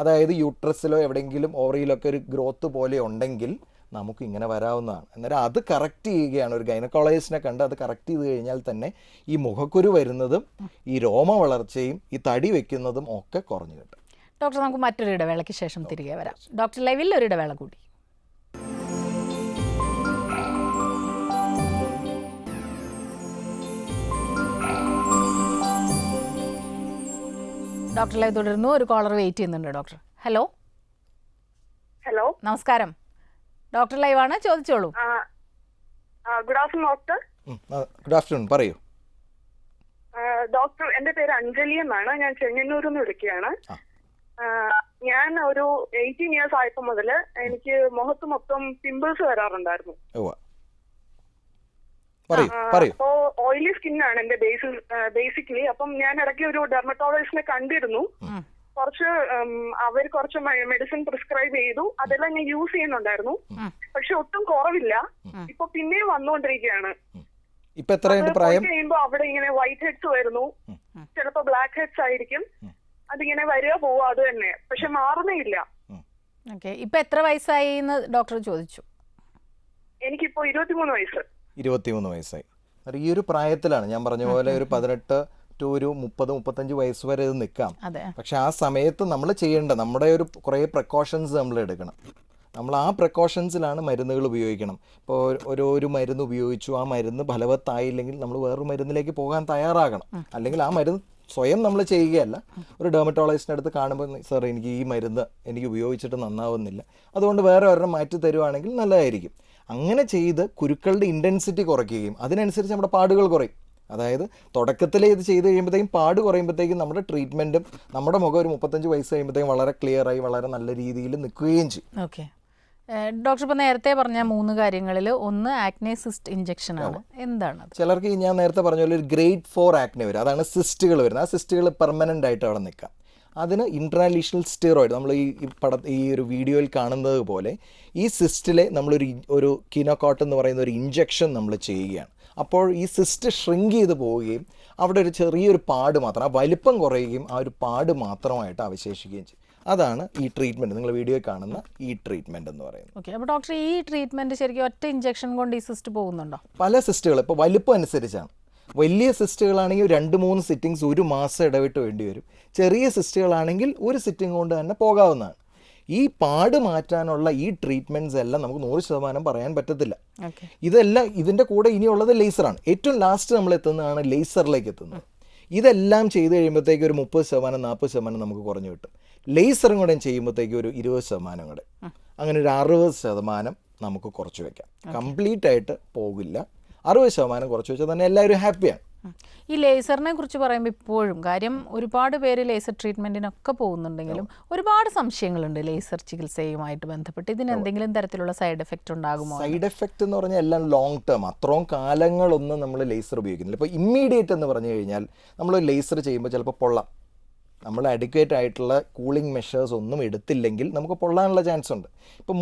Speaker 2: അതായത് യൂട്രസിലോ എവിടെയെങ്കിലും ഓവറിയിലൊക്കെ ഒരു ഗ്രോത്ത് പോലെ ഉണ്ടെങ്കിൽ നമുക്ക് ഇങ്ങനെ വരാവുന്നതാണ്. അന്നേരം അത് കറക്റ്റ് ചെയ്യുകയാണ്. ഒരു ഗൈനക്കോളജിസ്റ്റിനെ കണ്ട് അത് കറക്റ്റ് ചെയ്ത് കഴിഞ്ഞാൽ തന്നെ ഈ മുഖക്കുരു വരുന്നതും ഈ രോമ വളർച്ചയും ഈ തടി വെക്കുന്നതും ഒക്കെ കുറഞ്ഞു കിട്ടും.
Speaker 1: ഡോക്ടർ, നമുക്ക് മറ്റൊരു ഇടവേളയ്ക്ക് ശേഷം തിരികെ വരാം. ഡോക്ടർ ലൈവിൽ ഒരു ഇടവേള കൂടി. ഡോക്ടർ ലൈവ് തുടരുന്നു. ഒരു കോളർ വെയിറ്റ് ചെയ്യുന്നുണ്ട്. Doctor hello.
Speaker 4: ഹലോ,
Speaker 1: നമസ്കാരം. ഡോക്ടർ ലൈവ് ആണ്, ചോദിച്ചോളൂ.
Speaker 4: Good afternoon doctor.
Speaker 2: Good afternoon, പറയൂ.
Speaker 4: ഡോക്ടർ, എന്റെ പേര് അഞ്ജലി എന്നാണ്. ഞാൻ ചെങ്ങന്നൂരിൽ നിന്ന് വിളിക്കുകയാണ്. ഞാൻ ഒരു 18 ഇയേഴ്സ് ആയപ്പോ മുതല് എനിക്ക് മുഖത്ത് മൊത്തം പിമ്പിൾസ് വരാറുണ്ടായിരുന്നു. അപ്പോ ഓയിലി സ്കിന്നാണ് എന്റെ ബേസിക്കലി. അപ്പം ഞാൻ ഇടയ്ക്ക് ഒരു ഡെർമറ്റോളജിസ്റ്റിനെ കണ്ടിരുന്നു. അവർ കുറച്ച് മെഡിസിൻ പ്രിസ്ക്രൈബ് ചെയ്തു. അതെല്ലാം ഞാൻ യൂസ് ചെയ്യുന്നുണ്ടായിരുന്നു. പക്ഷെ ഒട്ടും കുറവില്ല. ഇപ്പൊ പിന്നെയും വന്നുകൊണ്ടിരിക്കുകയാണ്. കഴിയുമ്പോ അവിടെ ഇങ്ങനെ വൈറ്റ് ഹെഡ്സ് വരുന്നു, ചിലപ്പോ ബ്ലാക്ക് ഹെഡ്സ് ആയിരിക്കും. അതിങ്ങനെ വരിക പോവുക അത് തന്നെ, പക്ഷെ മാറുന്നേയില്ല.
Speaker 1: ഇപ്പൊ എത്ര വയസ്സായി എന്ന് ഡോക്ടർ ചോദിച്ചു.
Speaker 4: എനിക്കിപ്പോ 23 വയസ്സ്.
Speaker 2: 23 വയസ്സായി. ഈ ഒരു പ്രായത്തിലാണ് ഞാൻ പറഞ്ഞ പോലെ ഒരു 18 to ഒരു 30-35 വയസ്സ് വരെ ഇത് നിൽക്കാം. പക്ഷെ ആ സമയത്ത് നമ്മൾ ചെയ്യേണ്ട നമ്മുടെ ഒരു കുറേ പ്രിക്കോഷൻസ് നമ്മൾ എടുക്കണം. നമ്മൾ ആ പ്രിക്കോഷൻസിലാണ് മരുന്നുകൾ ഉപയോഗിക്കണം. ഇപ്പോൾ ഒരു മരുന്ന് ഉപയോഗിച്ചു, ആ മരുന്ന് ഫലവത്തായില്ലെങ്കിൽ നമ്മൾ വേറൊരു മരുന്നിലേക്ക് പോകാൻ തയ്യാറാകണം. അല്ലെങ്കിൽ ആ മരുന്ന് സ്വയം നമ്മൾ ചെയ്യുകയല്ല, ഒരു ഡെർമറ്റോളജിസ്റ്റിൻ്റെ അടുത്ത് കാണുമ്പോൾ സാർ എനിക്ക് ഈ മരുന്ന് എനിക്ക് ഉപയോഗിച്ചിട്ട് നന്നാവുന്നില്ല, അതുകൊണ്ട് വേറെ ഒരെണ്ണം മാറ്റി തരുവാണെങ്കിൽ നല്ലതായിരിക്കും. അങ്ങനെ ചെയ്ത് കുരുക്കളുടെ ഇൻറ്റൻസിറ്റി കുറയ്ക്കുകയും അതിനനുസരിച്ച് നമ്മുടെ പാടുകൾ കുറയും. അതായത് തുടക്കത്തിലേ ഇത് ചെയ്ത് കഴിയുമ്പോഴത്തേക്കും പാട് കുറയുമ്പോഴത്തേക്കും നമ്മുടെ ട്രീറ്റ്മെൻറ്റും നമ്മുടെ മുഖം ഒരു 35 വയസ്സ് കഴിയുമ്പോഴത്തേക്കും വളരെ ക്ലിയറായി വളരെ നല്ല രീതിയിൽ നിൽക്കുകയും ചെയ്യും.
Speaker 1: ഓക്കെ ഡോക്ടർ, ഇപ്പോൾ നേരത്തെ പറഞ്ഞ 3 കാര്യങ്ങളിൽ ഒന്ന് ആക്നെ സിസ്റ്റ് ഇഞ്ചക്ഷൻ ആണ്. എന്താണ്
Speaker 2: ചിലർക്ക് ഞാൻ നേരത്തെ പറഞ്ഞ പോലെ ഒരു ഗ്രേഡ് 4 ആക്നെ വരും, അതാണ് സിസ്റ്റുകൾ വരുന്നത്. ആ സിസ്റ്റുകൾ പെർമനൻ്റ് ആയിട്ട് അവിടെ നിൽക്കാം. അതിന് ഇൻട്രാലീഷണൽ സ്റ്റിറോയിഡ് നമ്മൾ ഈ ഒരു വീഡിയോയിൽ കാണുന്നത് പോലെ ഈ സിസ്റ്റിലെ നമ്മളൊരു കിനോകോട്ട് എന്ന് പറയുന്ന ഒരു ഇഞ്ചക്ഷൻ നമ്മൾ ചെയ്യുകയാണ്. അപ്പോൾ ഈ സിസ്റ്റ് ഷ്രിങ്ക് ചെയ്ത് പോവുകയും അവിടെ ഒരു ചെറിയൊരു പാട് മാത്രം, ആ വലിപ്പം കുറയുകയും ആ ഒരു പാട് മാത്രമായിട്ട് അവശേഷിക്കുകയും ചെയ്യും. അതാണ് ഈ ട്രീറ്റ്മെൻറ്റ്, നിങ്ങൾ വീഡിയോയിൽ കാണുന്ന ഈ ട്രീറ്റ്മെൻറ്റ് എന്ന് പറയുന്നത്.
Speaker 1: ഓക്കെ, അപ്പോൾ ഡോക്ടർ ഈ ട്രീറ്റ്മെൻറ്റ് ശരിക്കും ഒറ്റ ഇഞ്ചക്ഷൻ കൊണ്ട് ഈ സിസ്റ്റ് പോകുന്നുണ്ടോ?
Speaker 2: പല സിസ്റ്റുകൾ ഇപ്പോൾ വലിപ്പം അനുസരിച്ചാണ്. വലിയ സിസ്റ്റുകളാണെങ്കിൽ 2-3 സിറ്റിങ്സ് 1 മാസം ഇടവിട്ട് വേണ്ടി വരും. ചെറിയ സിസ്റ്റുകളാണെങ്കിൽ ഒരു സിറ്റിംഗ് കൊണ്ട് തന്നെ പോകാവുന്നതാണ്. ഈ പാട് മാറ്റാനുള്ള ഈ ട്രീറ്റ്മെൻറ്റ്സ് എല്ലാം നമുക്ക് 100% പറയാൻ പറ്റത്തില്ല. ഇതെല്ലാം ഇതിൻ്റെ കൂടെ ഇനിയുള്ളത് ലേസറാണ്. ഏറ്റവും ലാസ്റ്റ് നമ്മൾ എത്തുന്നതാണ് ലേസറിലേക്ക് എത്തുന്നത്. ഇതെല്ലാം ചെയ്ത് കഴിയുമ്പോഴത്തേക്ക് ഒരു 30%-40% നമുക്ക് കുറഞ്ഞു കിട്ടും. ലേസറും കൂടെ ചെയ്യുമ്പോഴത്തേക്ക് ഒരു 20% കൂടെ, അങ്ങനെ ഒരു 60% നമുക്ക് കുറച്ച് വയ്ക്കാം. കംപ്ലീറ്റ് ആയിട്ട് പോകില്ല, 60% കുറച്ച് വെച്ചാൽ തന്നെ എല്ലാവരും ഹാപ്പിയാണ്.
Speaker 1: ഈ ലേസറിനെ കുറിച്ച് പറയുമ്പോൾ ഇപ്പോഴും കാര്യം ഒരുപാട് പേര് ലേസർ ട്രീറ്റ്മെൻറ്റിനൊക്കെ പോകുന്നുണ്ടെങ്കിലും ഒരുപാട് സംശയങ്ങളുണ്ട് ലേസർ ചികിത്സയുമായിട്ട് ബന്ധപ്പെട്ട്. ഇതിന് എന്തെങ്കിലും തരത്തിലുള്ള സൈഡ് എഫക്റ്റ് ഉണ്ടാകുമോ?
Speaker 2: സൈഡ് എഫക്റ്റ് എന്ന് പറഞ്ഞാൽ എല്ലാം ലോങ് ടേം, അത്രയും കാലങ്ങളൊന്നും നമ്മൾ ലേസർ ഉപയോഗിക്കുന്നില്ല. ഇപ്പോൾ ഇമ്മീഡിയറ്റ് എന്ന് പറഞ്ഞു കഴിഞ്ഞാൽ നമ്മൾ ലേസർ ചെയ്യുമ്പോൾ ചിലപ്പോൾ പൊള്ളാം. നമ്മൾ അഡിക്വേറ്റ് ആയിട്ടുള്ള കൂളിംഗ് മെഷേഴ്സ് ഒന്നും എടുത്തില്ലെങ്കിൽ നമുക്ക് പൊള്ളാനുള്ള ചാൻസ് ഉണ്ട്. ഇപ്പോൾ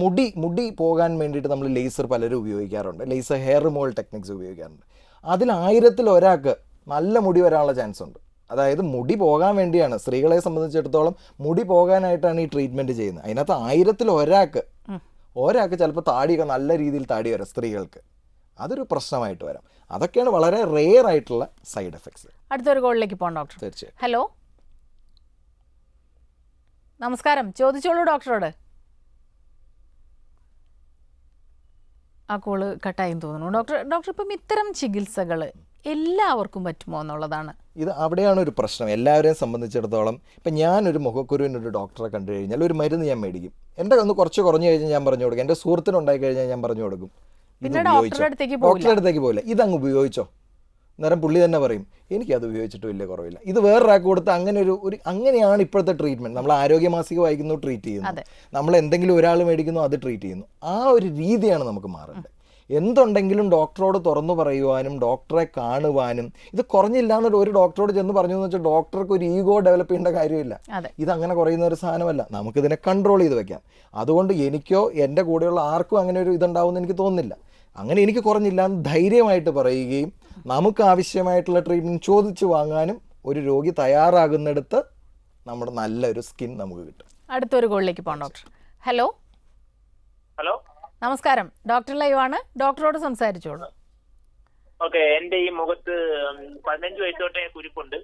Speaker 2: മുടി പോകാൻ വേണ്ടിയിട്ട് നമ്മൾ ലേസർ പലരും ഉപയോഗിക്കാറുണ്ട്. ലേസർ ഹെയർ റിമൂവൽ ടെക്നിക്സ് ഉപയോഗിക്കാറുണ്ട്. അതിൽ 1000-ൽ ഒരാൾക്ക് നല്ല മുടി വരാനുള്ള ചാൻസ് ഉണ്ട്. അതായത് മുടി പോകാൻ വേണ്ടിയാണ്, സ്ത്രീകളെ സംബന്ധിച്ചിടത്തോളം മുടി പോകാനായിട്ടാണ് ഈ ട്രീറ്റ്മെൻറ്റ് ചെയ്യുന്നത്. അതിനകത്ത് 1000-ൽ ഒരാൾക്ക് ചിലപ്പോൾ താടിയൊക്കെ നല്ല രീതിയിൽ താടി വരാം സ്ത്രീകൾക്ക്. അതൊരു പ്രശ്നമായിട്ട് വരാം. അതൊക്കെയാണ് വളരെ റെയർ ആയിട്ടുള്ള സൈഡ് എഫക്ട്സ്.
Speaker 1: അടുത്തൊരു കോളിലേക്ക് പോകാം ഡോക്ടർ.
Speaker 2: തീർച്ചയായും.
Speaker 1: ഹലോ, നമസ്കാരം, ചോദിച്ചോളൂ ഡോക്ടറോട്. ആ കോള് കട്ടായി തോന്നുന്നു. ഡോക്ടർ ഇപ്പം ഇത്തരം ചികിത്സകൾ എല്ലാവർക്കും പറ്റുമോ എന്നുള്ളതാണ്.
Speaker 2: ഇത് അവിടെയാണ് ഒരു പ്രശ്നം. എല്ലാവരെയും സംബന്ധിച്ചിടത്തോളം ഇപ്പം ഞാനൊരു മുഖക്കുരുവിനൊരു ഡോക്ടറെ കണ്ടു കഴിഞ്ഞാൽ ഒരു മരുന്ന് ഞാൻ മേടിക്കും. എൻ്റെ ഒന്ന് കുറച്ച് കുറഞ്ഞു കഴിഞ്ഞാൽ ഞാൻ പറഞ്ഞു കൊടുക്കും. എൻ്റെ സുഹൃത്തിനുണ്ടായി കഴിഞ്ഞാൽ ഞാൻ പറഞ്ഞു കൊടുക്കും,
Speaker 1: പിന്നെ ഡോക്ടറുടെ
Speaker 2: അടുത്തേക്ക് പോകില്ല, ഇതങ്ങ് ഉപയോഗിച്ചോ. അന്നേരം പുള്ളി തന്നെ പറയും എനിക്കത് ഉപയോഗിച്ചിട്ട് വലിയ കുറവില്ല, ഇത് വേറൊരാൾക്ക് കൊടുത്ത്. അങ്ങനെ അങ്ങനെയാണ് ഇപ്പോഴത്തെ ട്രീറ്റ്മെൻറ്റ്. നമ്മൾ ആരോഗ്യമാസിക വായിക്കുന്നു, ട്രീറ്റ് ചെയ്യുന്നു. നമ്മൾ എന്തെങ്കിലും ഒരാൾ മേടിക്കുന്നു, അത് ട്രീറ്റ് ചെയ്യുന്നു. ആ ഒരു രീതിയാണ് നമുക്ക് മാറേണ്ടത്. എന്തുണ്ടെങ്കിലും ഡോക്ടറോട് തുറന്നു പറയുവാനും ഡോക്ടറെ കാണുവാനും. ഇത് കുറഞ്ഞില്ല എന്നൊരു ഒരു ഡോക്ടറോട് ചെന്ന് പറഞ്ഞു എന്ന് വെച്ചാൽ ഡോക്ടർക്ക് ഒരു ഈഗോ ഡെവലപ്പ് ചെയ്യേണ്ട കാര്യമില്ല. ഇതങ്ങനെ കുറയുന്ന ഒരു സാധനമല്ല, നമുക്കിതിനെ കൺട്രോൾ ചെയ്ത് വെക്കാം. അതുകൊണ്ട് എനിക്കോ എൻ്റെ കൂടെയുള്ള ആർക്കും അങ്ങനെ ഒരു ഇതുണ്ടാവുമെന്ന് എനിക്ക് തോന്നുന്നില്ല. അങ്ങനെ എനിക്ക് കുറഞ്ഞില്ല എന്ന് ധൈര്യമായിട്ട് പറയുകയും നമുക്ക് ആവശ്യമായിട്ടുള്ള ട്രീറ്റ്മെൻറ്റ് ചോദിച്ചു വാങ്ങാനും ഒരു രോഗി തയ്യാറാകുന്നിടത്ത് നമ്മുടെ നല്ലൊരു സ്കിൻ നമുക്ക് കിട്ടും.
Speaker 1: അടുത്തൊരു കോളിലേക്ക് പോകാം ഡോക്ടർ. ഹലോ, നമസ്കാരം, ഡോക്ടർ ലൈവ് ആണ്, ഡോക്ടറോട് സംസാരിച്ചോളൂ.
Speaker 6: ഓക്കെ, എന്റെ ഈ മുഖത്ത് 15 വയസ്സ് തൊട്ടേ കുരുപ്പുണ്ട്.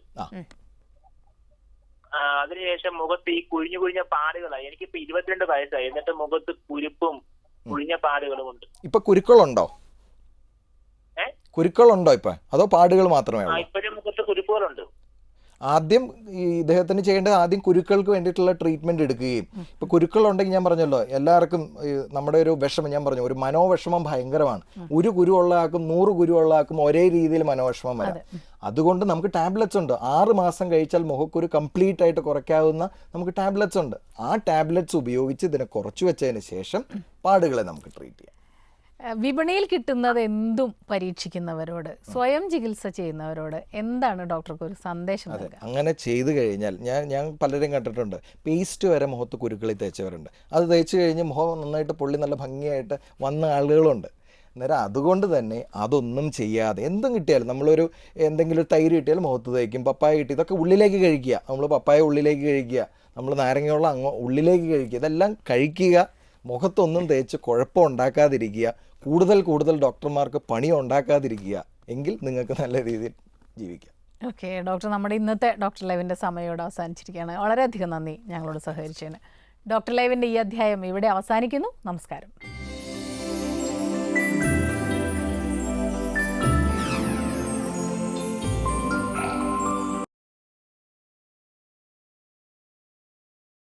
Speaker 6: അതിനുശേഷം മുഖത്ത് ഈ കുഴിഞ്ഞ പാടുകളായി. എനിക്കിപ്പോ 22 വയസ്സായി, എന്നിട്ട് മുഖത്ത് കുരുപ്പും കുഴിഞ്ഞ പാടുകളും ഉണ്ട്.
Speaker 2: ഇപ്പൊ കുരുക്കളുണ്ടോ? കുരുക്കളുണ്ടോ ഇപ്പൊ, അതോ പാടുകൾ മാത്രമേ ഉള്ളൂ?
Speaker 6: ഇപ്പോഴും മുഖത്ത് കുരുപ്പുകളുണ്ട്.
Speaker 2: ആദ്യം ഈ ഇദ്ദേഹത്തിന് ചെയ്യേണ്ടത് ആദ്യം കുരുക്കൾക്ക് വേണ്ടിയിട്ടുള്ള ട്രീറ്റ്മെൻറ്റ് എടുക്കുകയും. ഇപ്പോൾ കുരുക്കളുണ്ടെങ്കിൽ ഞാൻ പറഞ്ഞല്ലോ, എല്ലാവർക്കും നമ്മുടെ ഒരു വിഷമം, ഞാൻ പറഞ്ഞു ഒരു മനോവിഷമം ഭയങ്കരമാണ്. ഒരു കുരുവുള്ള ആൾക്കും 100 കുരുവുള്ള ആൾക്കും ഒരേ രീതിയിൽ മനോവിഷമം വരാം. അതുകൊണ്ട് നമുക്ക് ടാബ്ലറ്റ്സ് ഉണ്ട്. 6 മാസം കഴിച്ചാൽ മുഖക്കുരു കംപ്ലീറ്റ് ആയിട്ട് കുറയ്ക്കാവുന്ന നമുക്ക് ടാബ്ലറ്റ്സ് ഉണ്ട്. ആ ടാബ്ലറ്റ്സ് ഉപയോഗിച്ച് ഇതിനെ കുറച്ചു വെച്ചതിന് ശേഷം പാടുകളെ നമുക്ക് ട്രീറ്റ് ചെയ്യാം.
Speaker 1: വിപണിയിൽ കിട്ടുന്നത് എന്തും പരീക്ഷിക്കുന്നവരോട്, സ്വയം ചികിത്സ ചെയ്യുന്നവരോട് എന്താണ് ഡോക്ടർക്ക് ഒരു സന്ദേശം?
Speaker 2: അങ്ങനെ ചെയ്തു കഴിഞ്ഞാൽ ഞാൻ പലരും കണ്ടിട്ടുണ്ട്, പേസ്റ്റ് വരെ മുഖത്ത് കുരുക്കളിൽ തേച്ചവരുണ്ട്. അത് തേച്ച് കഴിഞ്ഞ് മുഖം നന്നായിട്ട് പൊള്ളി നല്ല ഭംഗിയായിട്ട് വന്ന ആളുകളുണ്ട്. അന്നേരം അതുകൊണ്ട് തന്നെ അതൊന്നും ചെയ്യാതെ എന്തും കിട്ടിയാലും, നമ്മളൊരു എന്തെങ്കിലും തൈര് കിട്ടിയാൽ മുഖത്ത് തേക്കും, പപ്പായ കിട്ടി, ഇതൊക്കെ ഉള്ളിലേക്ക് കഴിക്കുക. നമ്മൾ പപ്പായ ഉള്ളിലേക്ക് കഴിക്കുക, നമ്മൾ നാരങ്ങയുള്ള ഉള്ളിലേക്ക് കഴിക്കുക, ഇതെല്ലാം കഴിക്കുക. മുഖത്തൊന്നും തേച്ച് കുഴപ്പം ഉണ്ടാക്കാതിരിക്കുക. കൂടുതൽ ഡോക്ടർമാർക്ക് പണി ഉണ്ടാക്കാതിരിക്കുക. എങ്കിൽ നിങ്ങൾക്ക് നല്ല രീതിയിൽ ജീവിക്കാം.
Speaker 1: ഓക്കെ ഡോക്ടർ, നമ്മുടെ ഇന്നത്തെ ഡോക്ടർ ലൈവിൻ്റെ സമയോട് അവസാനിച്ചിരിക്കുകയാണ്. വളരെയധികം നന്ദി ഞങ്ങളോട് സഹകരിച്ചതിന്. ഡോക്ടർ ലൈവിൻ്റെ ഈ അധ്യായം ഇവിടെ അവസാനിക്കുന്നു. നമസ്കാരം.